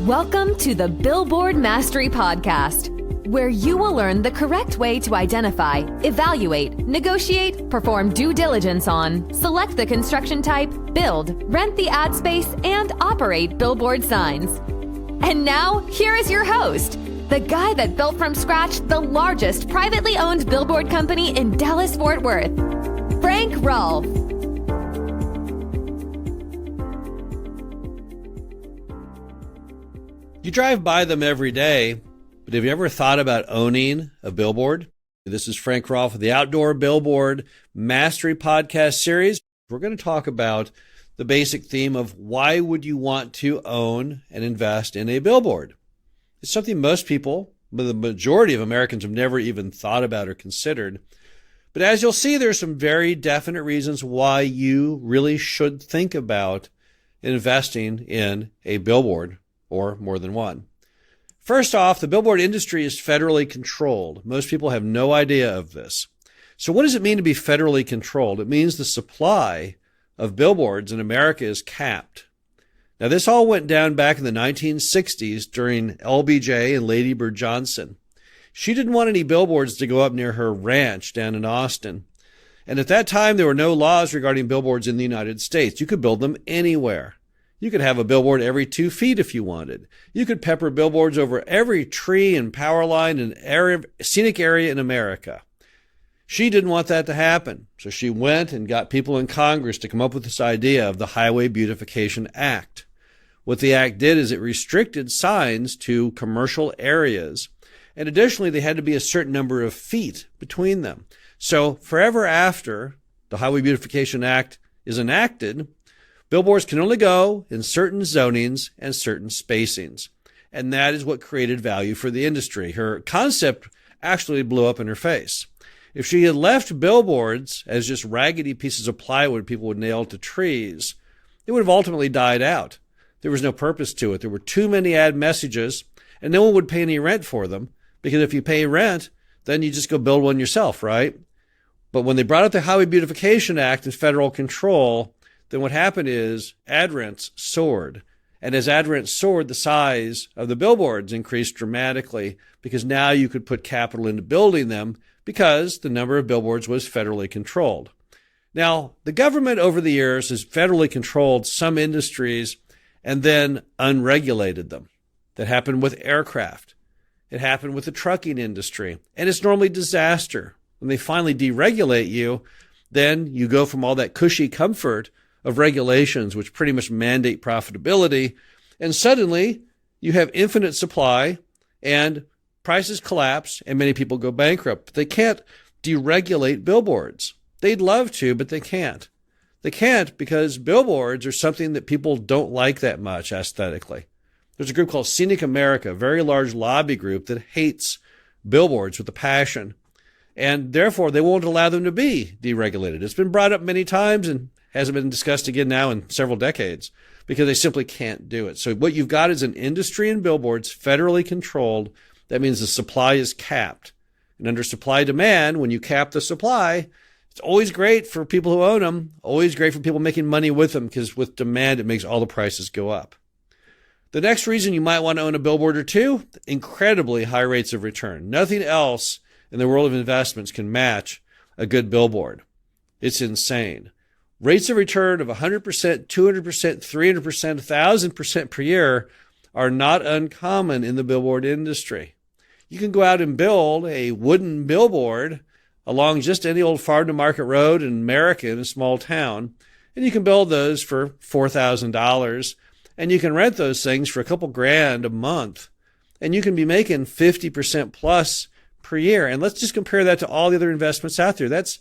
Welcome to the Billboard Mastery Podcast, where you will learn the correct way to identify, evaluate, negotiate, perform due diligence on, select the construction type, build, rent the ad space, and operate billboard signs. And now, here is your host, the guy that built from scratch the largest privately owned billboard company in Dallas-Fort Worth, Frank Rolfe. You drive by them every day, but have you ever thought about owning a billboard? This is Frank Rolfe of the Outdoor Billboard Mastery Podcast Series. We're going to talk about the basic theme of why would you want to own and invest in a billboard? It's something most people, the majority of Americans, have never even thought about or considered. But as you'll see, there's some very definite reasons why you really should think about investing in a billboard, or more than one. First off, the billboard industry is federally controlled. Most people have no idea of this. So what does it mean to be federally controlled? It means the supply of billboards in America is capped. Now, this all went down back in the 1960s during LBJ and Lady Bird Johnson. She didn't want any billboards to go up near her ranch down in Austin. And at that time, there were no laws regarding billboards in the United States. You could build them anywhere. You could have a billboard every 2 feet if you wanted. You could pepper billboards over every tree and power line and scenic area in America. She didn't want that to happen, so she went and got people in Congress to come up with this idea of the Highway Beautification Act. What the act did is it restricted signs to commercial areas, and additionally, they had to be a certain number of feet between them. So forever after the Highway Beautification Act is enacted, billboards can only go in certain zonings and certain spacings. And that is what created value for the industry. Her concept actually blew up in her face. If she had left billboards as just raggedy pieces of plywood people would nail to trees, it would have ultimately died out. There was no purpose to it. There were too many ad messages, and no one would pay any rent for them, because if you pay rent, then you just go build one yourself, right? But when they brought out the Highway Beautification Act and federal control, then what happened is ad rents soared. And as ad rents soared, the size of the billboards increased dramatically because now you could put capital into building them because the number of billboards was federally controlled. Now, the government over the years has federally controlled some industries and then unregulated them. That happened with aircraft. It happened with the trucking industry. And it's normally disaster. When they finally deregulate you, then you go from all that cushy comfort of regulations, which pretty much mandate profitability, and suddenly you have infinite supply and prices collapse and many people go bankrupt. They can't deregulate billboards. They'd love to, but they can't. They can't because billboards are something that people don't like that much aesthetically. There's a group called Scenic America, a very large lobby group that hates billboards with a passion, and therefore they won't allow them to be deregulated. It's been brought up many times and hasn't been discussed again now in several decades because they simply can't do it. So what you've got is an industry in billboards federally controlled. That means the supply is capped. And under supply demand, when you cap the supply, it's always great for people who own them, always great for people making money with them because with demand, it makes all the prices go up. The next reason you might want to own a billboard or two, incredibly high rates of return. Nothing else in the world of investments can match a good billboard. It's insane. Rates of return of 100%, 200%, 300%, 1,000% per year are not uncommon in the billboard industry. You can go out and build a wooden billboard along just any old farm to market road in America in a small town, and you can build those for $4,000, and you can rent those things for a couple grand a month, and you can be making 50% plus per year. And let's just compare that to all the other investments out there. That's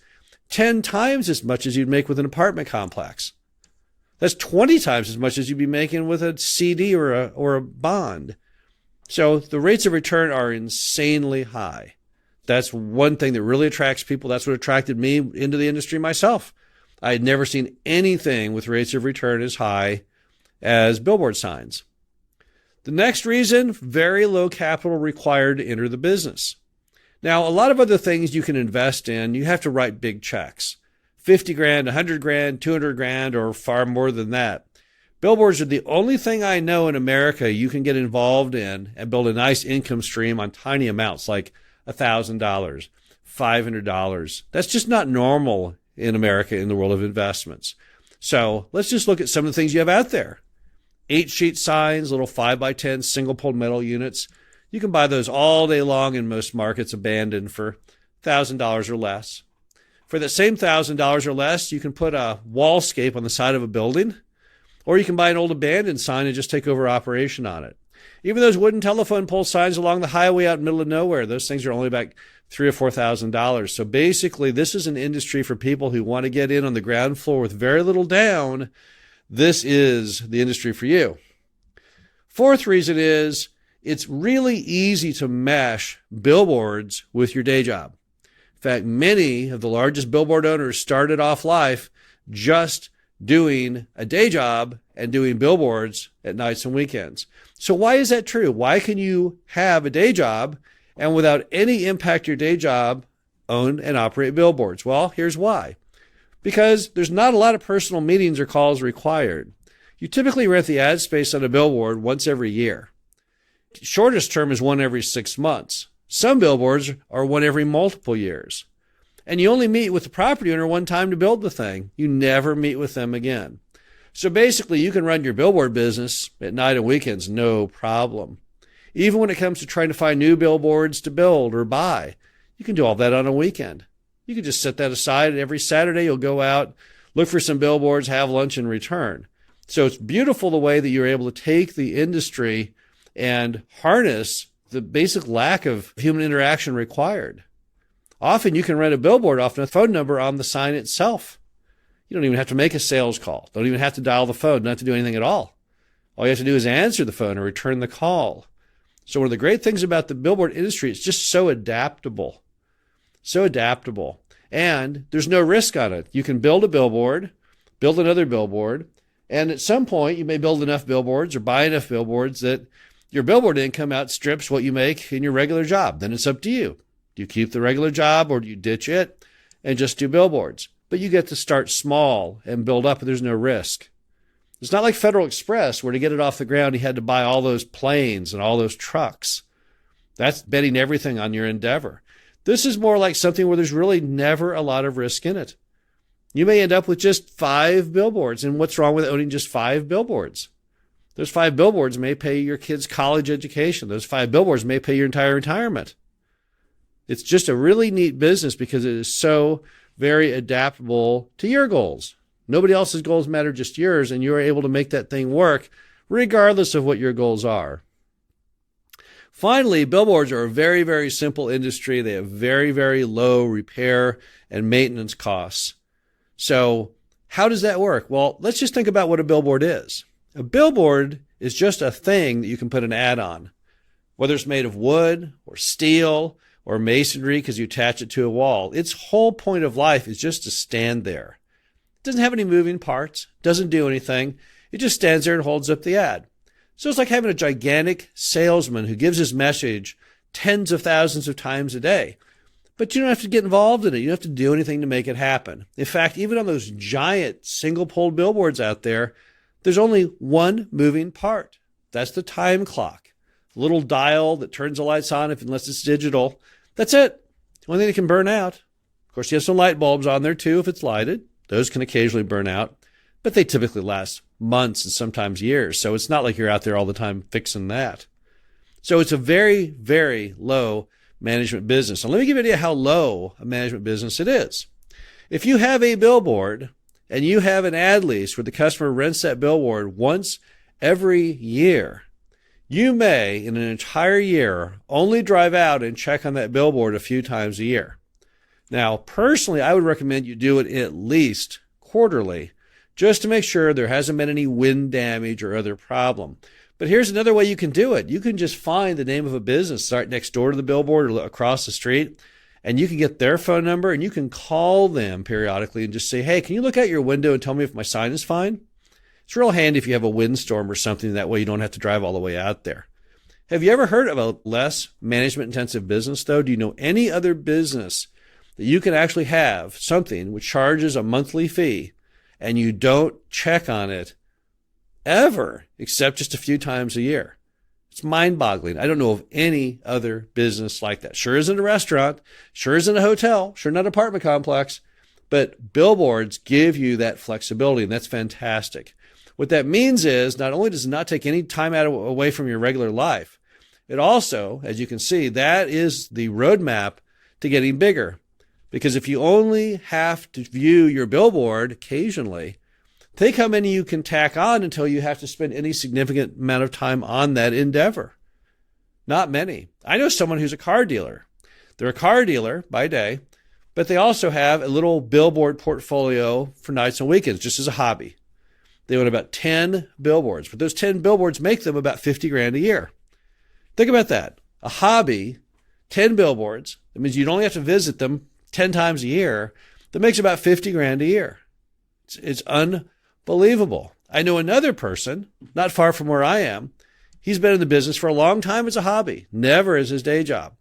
10 times as much as you'd make with an apartment complex. That's 20 times as much as you'd be making with a CD or a bond. So the rates of return are insanely high. That's one thing that really attracts people. That's what attracted me into the industry myself. I had never seen anything with rates of return as high as billboard signs. The next reason, very low capital required to enter the business. Now, a lot of other things you can invest in, you have to write big checks. 50 grand, 100 grand, 200 grand, or far more than that. Billboards are the only thing I know in America you can get involved in and build a nice income stream on tiny amounts like $1,000, $500. That's just not normal in America in the world of investments. So let's just look at some of the things you have out there. 8-sheet signs, little 5x10 single-pole metal units. You can buy those all day long in most markets abandoned for $1,000 or less. For that same $1,000 or less, you can put a wallscape on the side of a building, or you can buy an old abandoned sign and just take over operation on it. Even those wooden telephone pole signs along the highway out in the middle of nowhere, those things are only about $3,000 or $4,000. So basically, this is an industry for people who want to get in on the ground floor with very little down. This is the industry for you. Fourth reason is it's really easy to mesh billboards with your day job. In fact, many of the largest billboard owners started off life just doing a day job and doing billboards at nights and weekends. So why is that true? Why can you have a day job and without any impact to your day job, own and operate billboards? Well, here's why. Because there's not a lot of personal meetings or calls required. You typically rent the ad space on a billboard once every year. Shortest term is one every 6 months. Some billboards are one every multiple years. And you only meet with the property owner one time to build the thing. You never meet with them again. So basically, you can run your billboard business at night and weekends, no problem. Even when it comes to trying to find new billboards to build or buy, you can do all that on a weekend. You can just set that aside, and every Saturday you'll go out, look for some billboards, have lunch, and return. So it's beautiful the way that you're able to take the industry and harness the basic lack of human interaction required. Often you can rent a billboard off a phone number on the sign itself. You don't even have to make a sales call. Don't even have to dial the phone, not to do anything at all. All you have to do is answer the phone or return the call. So one of the great things about the billboard industry, it's just so adaptable. So adaptable. And there's no risk on it. You can build a billboard, build another billboard, and at some point you may build enough billboards or buy enough billboards that your billboard income outstrips what you make in your regular job. Then it's up to you. Do you keep the regular job or do you ditch it and just do billboards? But you get to start small and build up, and there's no risk. It's not like Federal Express, where to get it off the ground, you had to buy all those planes and all those trucks. That's betting everything on your endeavor. This is more like something where there's really never a lot of risk in it. You may end up with just 5 billboards. And what's wrong with owning just 5 billboards? Those 5 billboards may pay your kid's college education. Those 5 billboards may pay your entire retirement. It's just a really neat business because it is so very adaptable to your goals. Nobody else's goals matter, just yours, and you're able to make that thing work regardless of what your goals are. Finally, billboards are a very, very simple industry. They have very, very low repair and maintenance costs. So how does that work? Well, let's just think about what a billboard is. A billboard is just a thing that you can put an ad on, whether it's made of wood or steel or masonry because you attach it to a wall. Its whole point of life is just to stand there. It doesn't have any moving parts, doesn't do anything. It just stands there and holds up the ad. So it's like having a gigantic salesman who gives his message tens of thousands of times a day. But you don't have to get involved in it. You don't have to do anything to make it happen. In fact, even on those giant single-pole billboards out there, there's only one moving part. That's the time clock. A little dial that turns the lights on unless it's digital. That's it. The only thing that can burn out. Of course, you have some light bulbs on there too if it's lighted. Those can occasionally burn out, but they typically last months and sometimes years. So it's not like you're out there all the time fixing that. So it's a very, very low management business. And let me give you an idea how low a management business it is. If you have a billboard and you have an ad lease where the customer rents that billboard once every year, you may, in an entire year, only drive out and check on that billboard a few times a year. Now, personally, I would recommend you do it at least quarterly, just to make sure there hasn't been any wind damage or other problem. But here's another way you can do it. You can just find the name of a business right next door to the billboard or across the street, and you can get their phone number, and you can call them periodically and just say, hey, can you look out your window and tell me if my sign is fine? It's real handy if you have a windstorm or something. That way you don't have to drive all the way out there. Have you ever heard of a less management-intensive business, though? Do you know any other business that you can actually have something which charges a monthly fee and you don't check on it ever, except just a few times a year. It's mind-boggling. I don't know of any other business like that. Sure isn't a restaurant, sure isn't a hotel, sure not an apartment complex, but billboards give you that flexibility, and that's fantastic. What that means is not only does it not take any time away from your regular life, it also, as you can see, that is the roadmap to getting bigger. Because if you only have to view your billboard occasionally, think how many you can tack on until you have to spend any significant amount of time on that endeavor. Not many. I know someone who's a car dealer. They're a car dealer by day, but they also have a little billboard portfolio for nights and weekends, just as a hobby. They own about 10 billboards, but those 10 billboards make them about 50 grand a year. Think about that. A hobby, 10 billboards. That means you'd only have to visit them 10 times a year. That makes about 50 grand a year. It's unbelievable. I know another person, not far from where I am. He's been in the business for a long time as a hobby, never as his day job.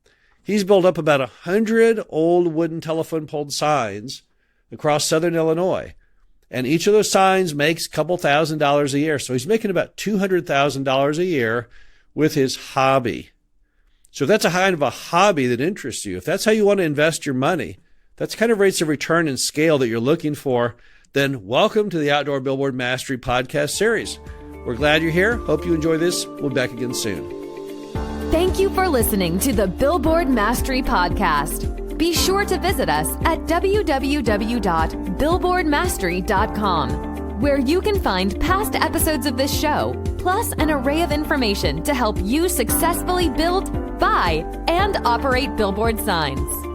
He's built up about 100 old wooden telephone pole signs across southern Illinois. And each of those signs makes a couple $1,000s a year. So he's making about $200,000 a year with his hobby. So if that's a kind of a hobby that interests you, if that's how you want to invest your money, that's kind of rates of return and scale that you're looking for, then welcome to the Outdoor Billboard Mastery podcast series. We're glad you're here. Hope you enjoy this. We'll be back again soon. Thank you for listening to the Billboard Mastery Podcast. Be sure to visit us at www.billboardmastery.com, where you can find past episodes of this show, plus an array of information to help you successfully build, buy, and operate billboard signs.